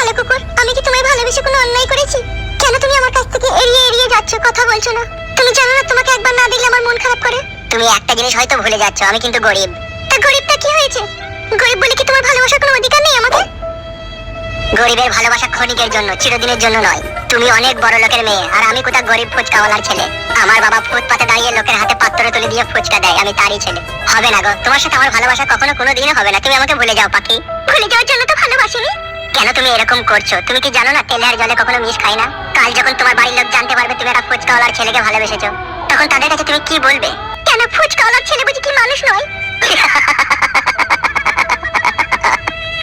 কালো কুকুর, আমি কি তোমায় ভালোবেসে কোনো অন্যায় করেছি? কেন তুমি আমার কাছ থেকে এড়িয়ে এড়িয়ে যাচ্ছ, কথা বলছো না? তুমি জানো না তোমাকে একবার না দিলে আমার মন খারাপ করে? তুমি একটা জিনিস হয়তো ভুলে যাচ্ছ, আমি কিন্তু গরিব। তা গরিবটা কি হয়েছে? গরিব বলে কি তোমার ভালোবাসার কোনো অধিকার নেই আমাকে? গরিবের ভালোবাসা ক্ষণিকের জন্য, চিরদিনের জন্য নয়। তুমি অনেক বড় লোকের মেয়ে, আর আমি কোথা গরিব ফুচকাওয়ালার ছেলে। আমার বাবা ফুটপাতে দাঁড়িয়ে লোকের হাতে পাত্র তুলে দিয়ে ফুচকা দেয়, আমি তারই ছেলে। হবে না গো, তোমার সাথে আমার ভালোবাসা কখনো কোনোদিনও হবে না। তুমি আমাকে ভুলে যাও পাখি। ভুলে যাওয়ার জন্য তো ভালোবাসিনি। কেন তুমি এরকম করছো? তুমি কি জানো না তেলে আর জলে কখনো মিশ খায় না? কাল যখন তোমার বাড়ির লোক জানতে পারবে তুমি একটা ফুচকাওয়ালার ছেলেকে ভালোবেসেছো, তখন তাদের কাছে তুমি কি বলবে? কেন ফুচকাওয়ালার ছেলে বুঝি কি মানুষ নয়?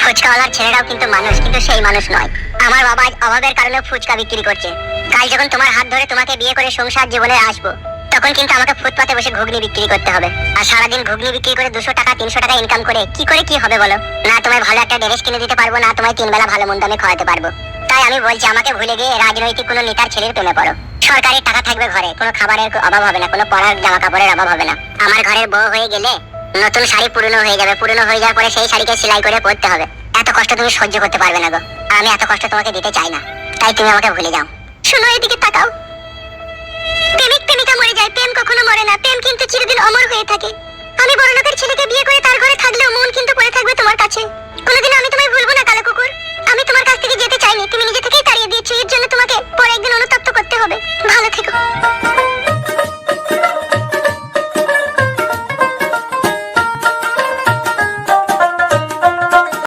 ফুচকাওয়ালার ছেলেরাও কিন্তু মানুষ, কিন্তু সেই মানুষ নয়। আমার বাবা আজ অভাবের কারণে ফুচকা বিক্রি করছে। কাল যখন তোমার হাত ধরে তোমাকে বিয়ে করে সংসার জীবনে আসবো, তখন কিন্তু আমাকে ফুটপাতে বসে ঘুগনি বিক্রি করতে হবে। আর সারাদিন ঘুগনি বিক্রি করে 200 টাকা 300 টাকা ইনকাম করে কি হবে বলো? না তোমায় ভালো একটা ড্রেস কিনে দিতে পারবো, না তোমায় 3 বেলা ভালো মন্দ আমি খাওয়াতে পারবো। তাই আমি বলছি, আমাকে ভুলে গিয়ে রাজনৈতিক কোনো নেতার ছেলের প্রেমে পড়ো। সরকারি টাকা থাকবে ঘরে, কোনো খাবারের অভাব হবে না, কোনো পরার জামা কাপড়ের অভাব হবে না। আমার ঘরের বউ হয়ে গেলে নতুন শাড়ি পুরনো হয়ে যাবে, পুরনো হয়ে যাওয়ার পরে সেই শাড়িকে সেলাই করে পরতে হবে। এত কষ্ট তুমি সহ্য করতে পারবে না গো, আর আমি এত কষ্ট তোমাকে দিতে চাই না। তাই তুমি আমাকে ভুলে যাও। শোনো, এদিকে তাকাও। প্রেমিক প্রেমিকা মরে যায়, প্রেম কখনো মরে না। প্রেম কিন্তু চিরদিন অমর হয়ে থাকে। আমি বড় লোকের ছেলেকে বিয়ে করে তার ঘরে থাকলেও মন কিন্তু পড়ে থাকবে তোমার কাছে। কোনোদিন আমি তোমায় ভুলবো না কালো কুকুর। আমি তোমার কাছ থেকে যেতে চাইনি, তুমি নিজে থেকেই তাড়িয়ে দিয়েছো। এর জন্য তোমাকে পরে একদিন অনুতপ্ত করতে হবে। ভালো থেকো।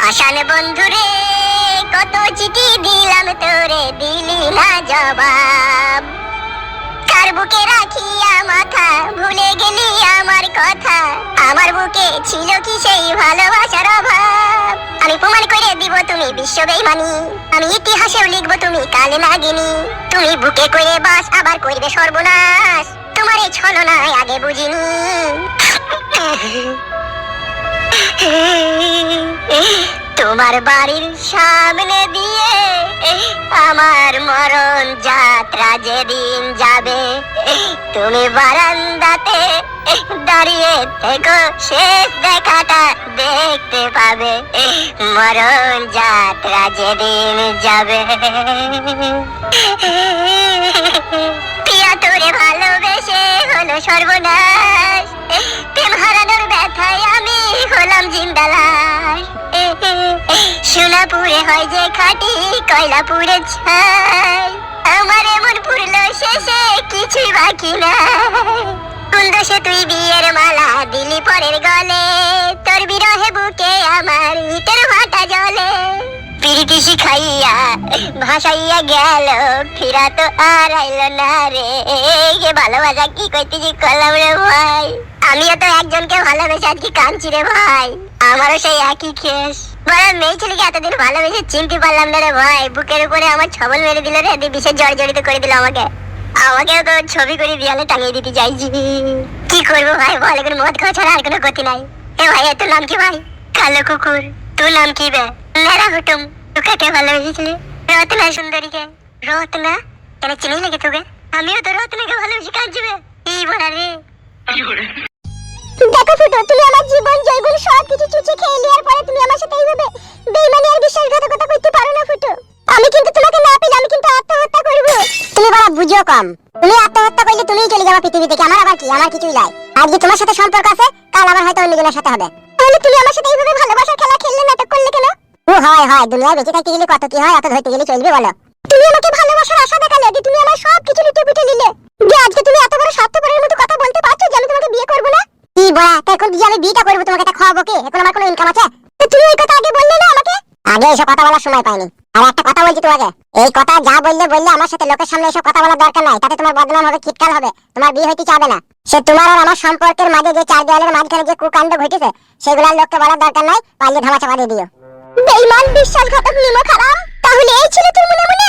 আশান বন্ধুরে কত চিঠি দিলাম তোরে, দিলি না জবাব। কার বুকে রাখিয়া মাথা, ভুলে গেলি আমার কথা। আমার বুকে ছিল কি সেই ভালোবাসার অভাব? আমি প্রমাণ করে দিব তুমি বিশ্ব বেঈমানি। আমি ইতিহাসেও লিখবো তুমি কালে নাগিনী। তুমি বুকে করে বাস, আবার করবে সর্বনাশ। তোমার এই ছলনায় আগে বুঝিনি। তোমার বাড়ির সামনে দিয়ে আমার মরণ যাত্রা যেদিন যাবে, তুমি বারান্দাতে দাঁড়িয়ে থেকো, শেষ দেখাটা দেখতে পাবে। মরণ যাত্রা যেদিন যাবে। প্রিয়া তোরে ভালোবেসে হলো সর্বনাশ। প্রেম হারানোর ব্যথায় আমি হলাম জিন্দা লাশ। সোনাপুরে হয় যে খাঁটি, কয়লাপুরে ছাই। আমার এমন পুরলো শেষে কিছুই বাকি নাই। কোন দোষে তুই বিয়ের মালা দিলি পরের গলে? তোর বিরহে বুকে আমার ইটের ভাটা জলে। পিরিতি শিখাইয়া ভাসাইয়া গেল, ফিরা তো আর আইল না রে। ভালোবাসা কি করতেছি করলাম রে ভাই। আমিও তো একজনকে ভালোবেসে আজকে কাঁদছি রে ভাই। আমারও সেই একই কেস। বড় মেয়ে ছেলেকে এতদিন ভালোবেসে চিনতে পারলাম না রে ভাই। বুকের উপরে আমার ছবল মেরে দিল রে, বিষের জর্জরিত করে দিল আমাকে। আমাকেও তো ছবি করে দেয়ালে টাঙিয়ে দিতে চাইছি। কি করবো ভাই বল, এখন মদ খাওয়া ছাড়া আর কোনো গতি নাই। এ ভাই, তোর নাম কি ভাই? কালো কুকুর। তোর নাম কি বে? মেরা হুটুম। তোকে কে ভালোবেসেছিলি? রত্না সুন্দরীকে। রত্না? কেন চিনি নাকি তোকে? আমিও তো রত্নাকে ভালোবেসে কাঁদছি বে। এই বলা রে। দেখো ফুটো, তুমি আমার জীবন জৈবন সবকিছু চুচে খেয়ে নেওয়ার পরে তুমি আমার সাথে এইভাবে বেঈমানি আর বিশ্বাসঘাতকতা করতে পারো না ফুটো। আমি কিন্তু তোমাকে না পেলে আমি কিন্তু আত্মহত্যা করব। তুমি বড় বুঝো কম। তুমি আত্মহত্যা করলে তুমিই চলে যাবে পৃথিবী থেকে। আমার আবার কি? আমার কিছুই নাই। আজকে তোমার সাথে সম্পর্ক আছে, কাল আবার হয়তো অন্যজনের সাথে হবে। তাহলে তুমি আমার সাথে এইভাবে ভালোবাসার খেলা খেললে, নাটক করলে কেন? ও হয় হয়, দুনিয়ায় বেঁচে থাকতে গেলে কত কি হয়, এত ধরতে গেলে চলবে বলো? তুমি আমাকে ভালোবাসার আশা দেখালে, যে তুমি আমার সব কিছু লুটে পুটে নিলে। যে আজকে তুমি এত বড় স্বার্থপরের মতো কথা বলতে পারছো যে আমি তোমাকে বিয়ে করব না? কি বড়া, এখন যে আমি বিয়েটা করব তোমাকে তা খাওয়াবো কে? এখন আমার কোনো ইনকাম আছে? তো তুমি ওই কথা আগে বললে না আমাকে? আগে এসব কথা বলার সময় পাইনি। আর একটা কথা বলছি তোমাকে, এই কথা যা বললে আমার সাথে লোকের সামনে এসব কথা বলার দরকার নাই। তাতে তোমার বদনাম হবে, খিটকাল হবে, তোমার বিয়ে হইতে চাবে না। সে তোমার আর আমার সম্পর্কের মাঝে যে চার দেওয়ালের মাঝখানে যে কুকাণ্ড ঘটেছে, সেগুলোর লোককে বলার দরকার নাই। পারলে ধামা চাপা দিয়ে দিও। বেঈমান, বিশ্বাসঘাতক, নিমক হারাম। তাহলে এই ছিল তোর মনে মনে?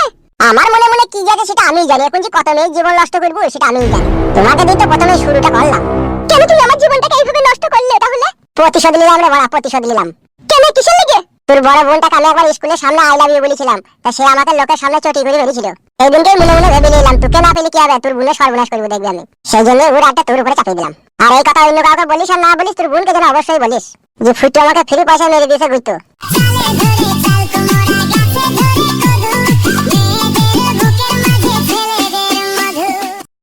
আমার মনে মনে কি জানে সেটা আমিই জানি। এখন যে কত মেয়ের জীবন নষ্ট করবো সেটা আমিই জানি। তোমাকে দিয়ে তো প্রথমে শুরুটা করলাম। কেন তুমি আমার জীবনটাকে এইভাবে নষ্ট করলে তাহলে? প্রতিশোধ নিলাম রে বড়া, প্রতিশোধ নিলাম। কেন, কিসের লেগে? তোর বড় বোনটাকে আমি একবার স্কুলের সামনে আই লাভ ইউ বলেছিলাম, তা সে আমাকে লোকের সামনে চটি করে বেরিয়েছিল। এই দিনটাই মনে মনে ভেবে নিলাম, তোকে না পেলে কি হবে, তোর বোনের সর্বনাশ করবো দেখবি আমি। সেই জন্য ওর একটা তোর উপরে চাপিয়ে দিলাম। আর এই কথা অন্য কাউকে বলিস আর না বলিস, তোর বোনকে যেন অবশ্যই বলিস যে ফুটু আমাকে ফ্রি পয়সা মেরে দিয়েছে, বুঝতো?